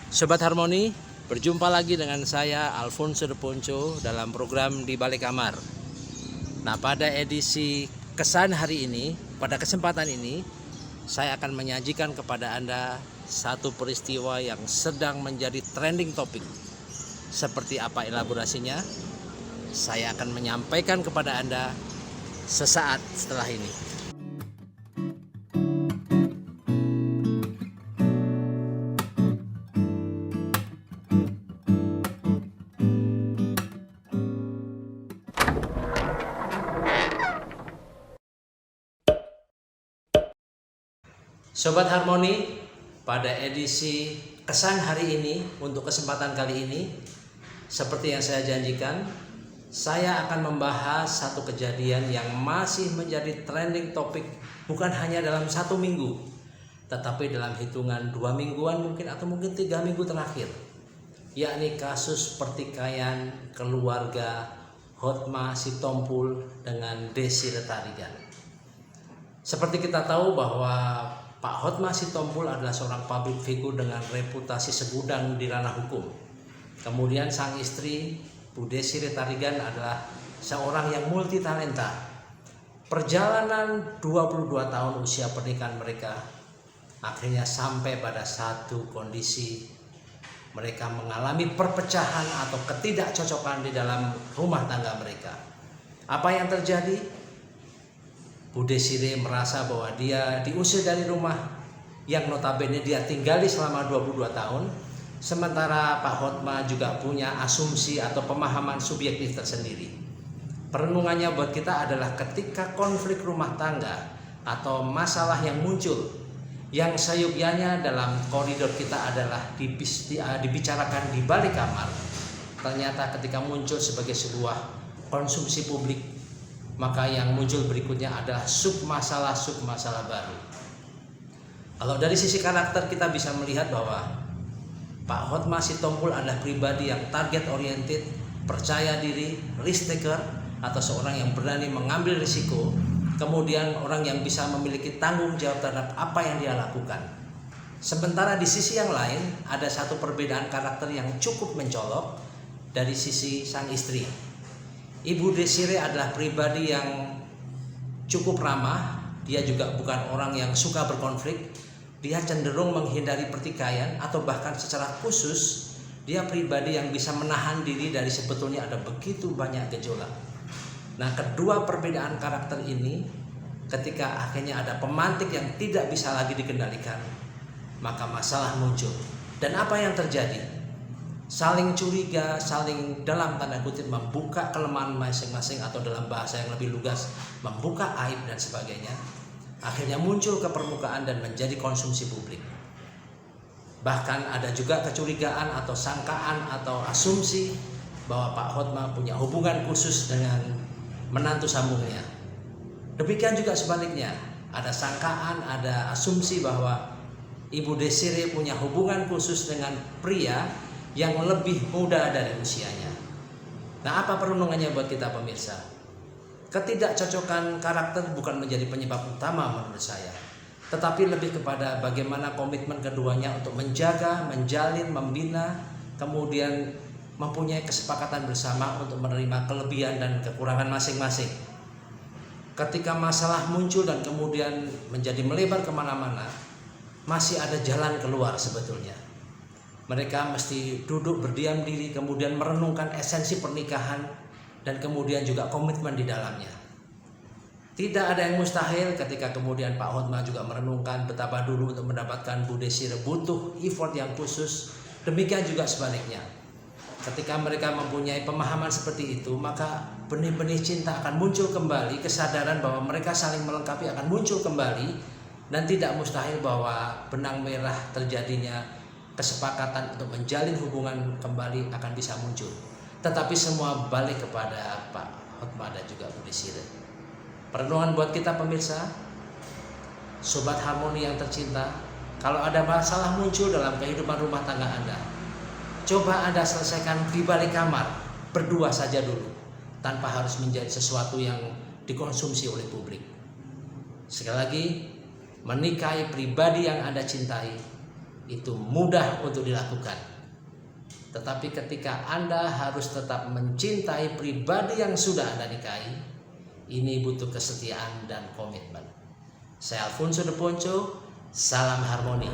Sobat Harmoni, berjumpa lagi dengan saya Alfonso de Ponco dalam program Di Balik Kamar. Nah, pada edisi kesan hari ini, pada kesempatan ini, saya akan menyajikan kepada Anda satu peristiwa yang sedang menjadi trending topik. Seperti apa elaborasinya? Saya akan menyampaikan kepada Anda sesaat setelah ini. Sobat Harmoni, pada edisi kesan hari ini, untuk kesempatan kali ini, seperti yang saya janjikan, saya akan membahas satu kejadian yang masih menjadi trending topik bukan hanya dalam satu minggu, tetapi dalam hitungan 2 mingguan mungkin atau mungkin 3 minggu terakhir, yakni kasus pertikaian keluarga Hotma Sitompul dengan Desi Retarigan. Seperti kita tahu bahwa Pak Hotma Sitompul adalah seorang public figure dengan reputasi segudang di ranah hukum. Kemudian sang istri Bu Desi Retarigan adalah seorang yang multi talenta. Perjalanan 22 tahun usia pernikahan mereka akhirnya sampai pada satu kondisi mereka mengalami perpecahan atau ketidakcocokan di dalam rumah tangga mereka. Apa yang terjadi? Bu Desire merasa bahwa dia diusir dari rumah yang notabene dia tinggali selama 22 tahun. Sementara Pak Hotma juga punya asumsi atau pemahaman subjektif tersendiri. Perenungannya buat kita adalah ketika konflik rumah tangga atau masalah yang muncul, yang seyogyanya dalam koridor kita adalah dibicarakan di balik kamar, ternyata ketika muncul sebagai sebuah konsumsi publik, maka yang muncul berikutnya adalah sub-masalah baru. Kalau dari sisi karakter kita bisa melihat bahwa Pak Hotma Sitompul adalah pribadi yang target oriented, percaya diri, risk taker, atau seorang yang berani mengambil risiko, kemudian orang yang bisa memiliki tanggung jawab terhadap apa yang dia lakukan. Sementara di sisi yang lain ada satu perbedaan karakter yang cukup mencolok dari sisi sang istri. Ibu Desire adalah pribadi yang cukup ramah. Dia juga bukan orang yang suka berkonflik. Dia cenderung menghindari pertikaian, atau bahkan secara khusus dia pribadi yang bisa menahan diri dari sebetulnya ada begitu banyak gejolak. Nah, kedua perbedaan karakter ini ketika akhirnya ada pemantik yang tidak bisa lagi dikendalikan, maka masalah muncul. Dan apa yang terjadi? Saling curiga, saling dalam tanda kutip membuka kelemahan masing-masing, atau dalam bahasa yang lebih lugas membuka aib dan sebagainya. Akhirnya muncul ke permukaan dan menjadi konsumsi publik. Bahkan ada juga kecurigaan atau sangkaan atau asumsi bahwa Pak Hotma punya hubungan khusus dengan menantu sambungnya. Demikian juga sebaliknya, ada sangkaan, ada asumsi bahwa Ibu Desire punya hubungan khusus dengan pria yang lebih muda dari usianya. Nah, apa perenungannya buat kita pemirsa? Ketidakcocokan karakter bukan menjadi penyebab utama menurut saya, tetapi lebih kepada bagaimana komitmen keduanya untuk menjaga, menjalin, membina, kemudian mempunyai kesepakatan bersama untuk menerima kelebihan dan kekurangan masing-masing. Ketika masalah muncul dan kemudian menjadi melebar kemana-mana, masih ada jalan keluar sebetulnya. Mereka mesti duduk berdiam diri, kemudian merenungkan esensi pernikahan, dan kemudian juga komitmen di dalamnya. Tidak ada yang mustahil ketika kemudian Pak Hotma juga merenungkan betapa dulu untuk mendapatkan Bu Desire butuh effort yang khusus. Demikian juga sebaliknya. Ketika mereka mempunyai pemahaman seperti itu, maka benih-benih cinta akan muncul kembali, kesadaran bahwa mereka saling melengkapi akan muncul kembali, dan tidak mustahil bahwa benang merah terjadinya kesepakatan untuk menjalin hubungan kembali akan bisa muncul. Tetapi semua balik kepada Pak Hotma dan juga Bu Desire. Perenungan buat kita pemirsa, Sobat Harmoni yang tercinta, kalau ada masalah muncul dalam kehidupan rumah tangga Anda, coba Anda selesaikan di balik kamar, berdua saja dulu, tanpa harus menjadi sesuatu yang dikonsumsi oleh publik. Sekali lagi, menikahi pribadi yang Anda cintai itu mudah untuk dilakukan. Tetapi ketika Anda harus tetap mencintai pribadi yang sudah Anda nikahi, ini butuh kesetiaan dan komitmen. Saya Alfonso De Ponco, salam harmoni.